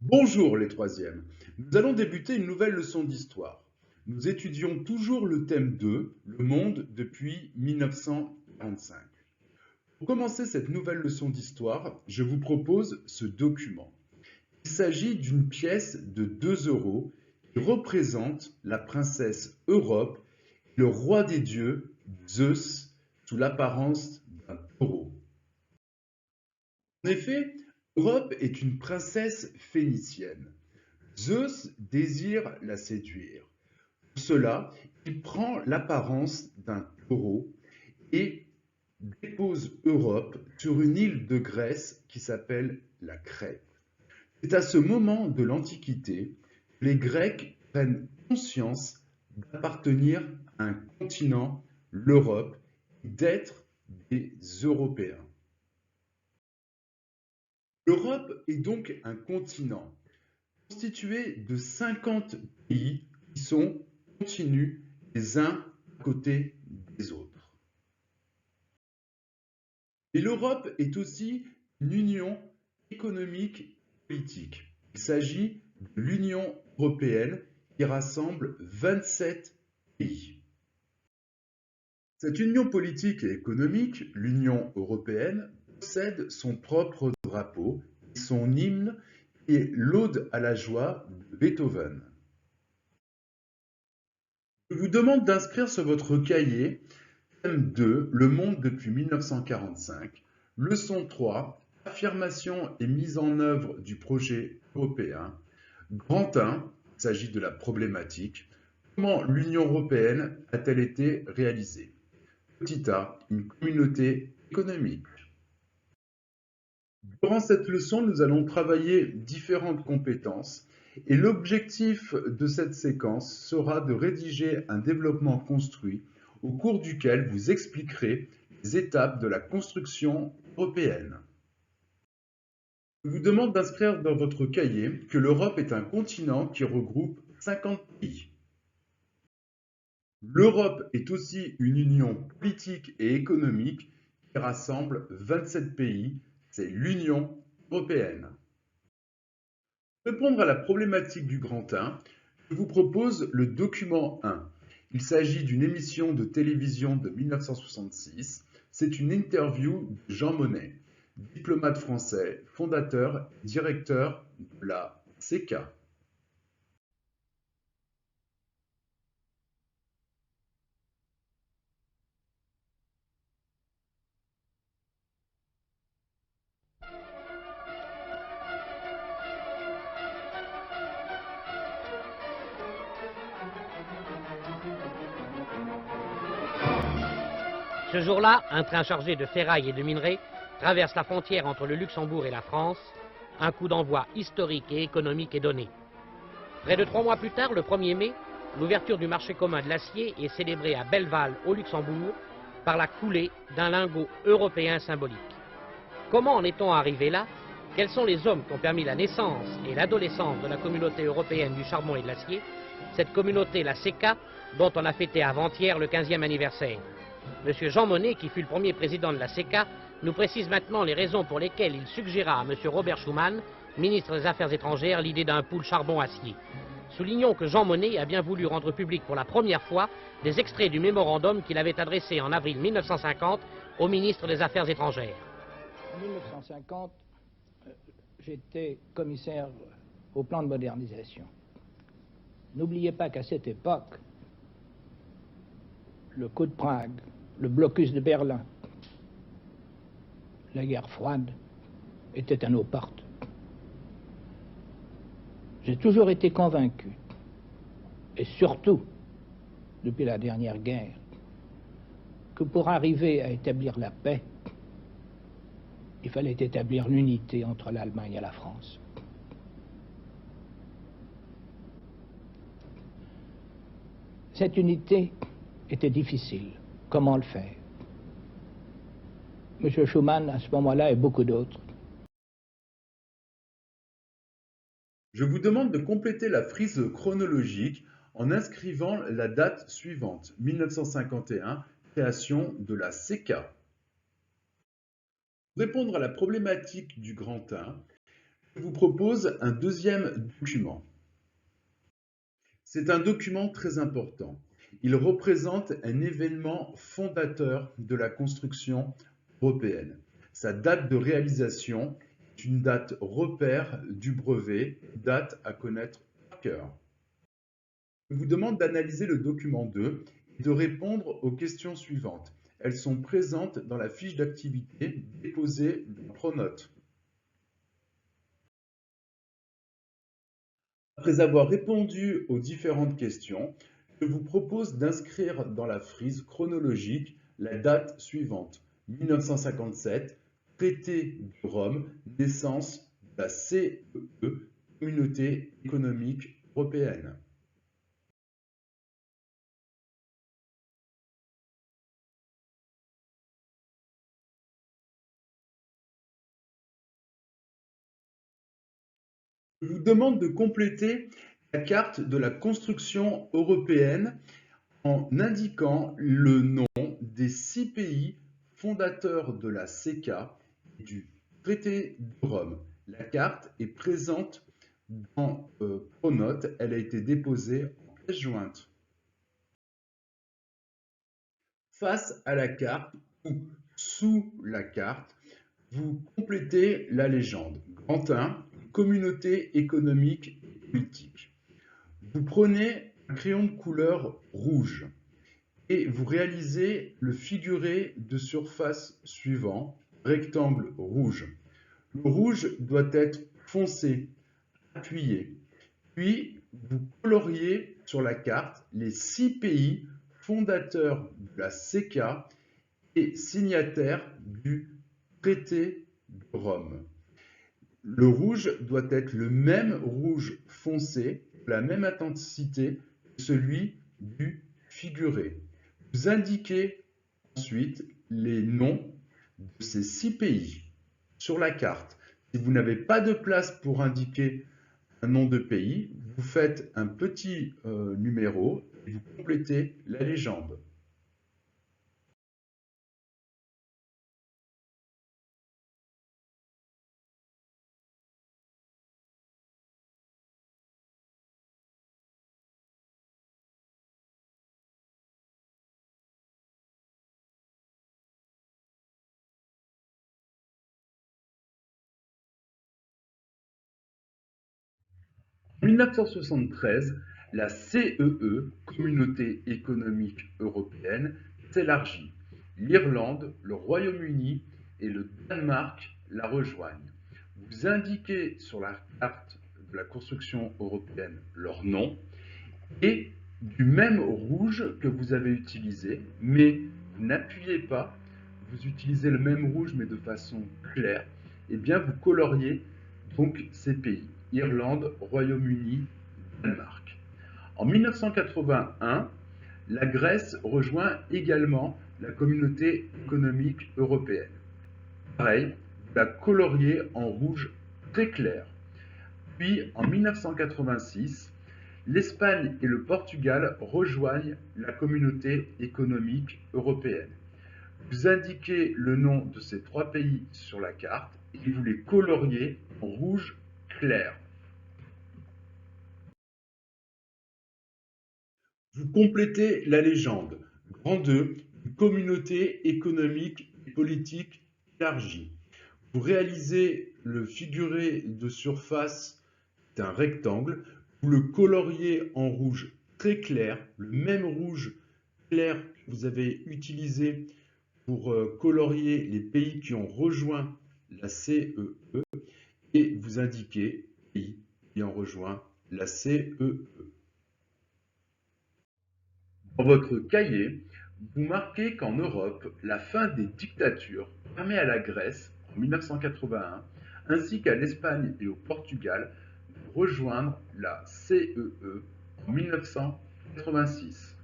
Bonjour les troisièmes. Nous allons débuter une nouvelle leçon d'histoire. Nous étudions toujours le thème 2, le monde depuis 1945. Pour commencer cette nouvelle leçon d'histoire, je vous propose ce document. Il s'agit d'une pièce de 2 € qui représente la princesse Europe et le roi des dieux, Zeus, sous l'apparence d'un taureau. En effet, Europe est une princesse phénicienne. Zeus désire la séduire. Pour cela, il prend l'apparence d'un taureau et dépose Europe sur une île de Grèce qui s'appelle la Crète. C'est à ce moment de l'Antiquité que les Grecs prennent conscience d'appartenir à un continent, l'Europe, et d'être des Européens. L'Europe est donc un continent constitué de 50 pays qui sont continus les uns à côté des autres. Et l'Europe est aussi une union économique et politique. Il s'agit de l'Union européenne qui rassemble 27 pays. Cette union politique et économique, l'Union européenne, possède son propre drapeau et son hymne qui est l'Ode à la joie de Beethoven. Je vous demande d'inscrire sur votre cahier thème 2, Le monde depuis 1945, leçon 3, affirmation et mise en œuvre du projet européen. Grand 1, il s'agit de la problématique. Comment l'Union européenne a-t-elle été réalisée? Petit a, une communauté économique. Durant cette leçon, nous allons travailler différentes compétences et l'objectif de cette séquence sera de rédiger un développement construit au cours duquel vous expliquerez les étapes de la construction européenne. Je vous demande d'inscrire dans votre cahier que l'Europe est un continent qui regroupe 50 pays. L'Europe est aussi une union politique et économique qui rassemble 27 pays, c'est l'Union européenne. Pour répondre à la problématique du grand 1, je vous propose le document 1. Il s'agit d'une émission de télévision de 1966. C'est une interview de Jean Monnet, diplomate français, fondateur et directeur de la CECA. Ce jour-là, un train chargé de ferraille et de minerais traverse la frontière entre le Luxembourg et la France. Un coup d'envoi historique et économique est donné. Près de 3 mois plus tard, le 1er mai, l'ouverture du marché commun de l'acier est célébrée à Belleval, au Luxembourg, par la coulée d'un lingot européen symbolique. Comment en est-on arrivé là? Quels sont les hommes qui ont permis la naissance et l'adolescence de la communauté européenne du charbon et de l'acier, cette communauté, la CECA, dont on a fêté avant-hier le 15e anniversaire? Monsieur Jean Monnet, qui fut le premier président de la CECA, nous précise maintenant les raisons pour lesquelles il suggéra à monsieur Robert Schuman, ministre des Affaires étrangères, l'idée d'un pool charbon-acier. Soulignons que Jean Monnet a bien voulu rendre public pour la première fois des extraits du mémorandum qu'il avait adressé en avril 1950 au ministre des Affaires étrangères. En 1950, j'étais commissaire au plan de modernisation. N'oubliez pas qu'à cette époque, le coup de Prague, le blocus de Berlin, la guerre froide étaient à nos portes. J'ai toujours été convaincu, et surtout depuis la dernière guerre, que pour arriver à établir la paix, il fallait établir l'unité entre l'Allemagne et la France. Cette unité était difficile. Comment le faire? M. Schuman, à ce moment-là, et beaucoup d'autres. Je vous demande de compléter la frise chronologique en inscrivant la date suivante, 1951, création de la CECA. Pour répondre à la problématique du grand 1, Je vous propose un deuxième document. C'est un document très important. Il représente un événement fondateur de la construction européenne. Sa date de réalisation est une date repère du brevet, date à connaître par cœur. Je vous demande d'analyser le document 2 et de répondre aux questions suivantes. Elles sont présentes dans la fiche d'activité déposée dans Pronote. Après avoir répondu aux différentes questions, je vous propose d'inscrire dans la frise chronologique la date suivante, 1957, traité de Rome, naissance de la CEE, Communauté économique européenne. Je vous demande de compléter la carte de la construction européenne en indiquant le nom des 6 pays fondateurs de la CECA et du traité de Rome. La carte est présente dans Pronote, elle a été déposée en pièce jointe. Face à la carte ou sous la carte, vous complétez la légende. Grand 1, communauté économique et politique. Vous prenez un crayon de couleur rouge et vous réalisez le figuré de surface suivant, rectangle rouge. Le rouge doit être foncé, appuyé. Puis, vous coloriez sur la carte les 6 pays fondateurs de la CECA et signataires du traité de Rome. Le rouge doit être le même rouge foncé, la même intensité que celui du figuré. Vous indiquez ensuite les noms de ces 6 pays sur la carte. Si vous n'avez pas de place pour indiquer un nom de pays, vous faites un petit numéro et vous complétez la légende. En 1973, la CEE, Communauté économique européenne, s'élargit. L'Irlande, le Royaume-Uni et le Danemark la rejoignent. Vous indiquez sur la carte de la construction européenne leur nom et du même rouge que vous avez utilisé, mais vous n'appuyez pas, vous utilisez le même rouge mais de façon claire, et bien vous coloriez donc ces pays. Irlande, Royaume-Uni, Danemark. En 1981, la Grèce rejoint également la communauté économique européenne. Pareil, vous la coloriez en rouge très clair. Puis en 1986, l'Espagne et le Portugal rejoignent la communauté économique européenne. Vous indiquez le nom de ces 3 pays sur la carte et vous les coloriez en rouge clair. Vous complétez la légende. Grand 2, une communauté économique et politique élargie. Vous réalisez le figuré de surface d'un rectangle. Vous le coloriez en rouge très clair, le même rouge clair que vous avez utilisé pour colorier les pays qui ont rejoint la CEE et vous indiquez les pays qui ont rejoint la CEE. Dans votre cahier, vous marquez qu'en Europe, la fin des dictatures permet à la Grèce, en 1981, ainsi qu'à l'Espagne et au Portugal, de rejoindre la CEE en 1986.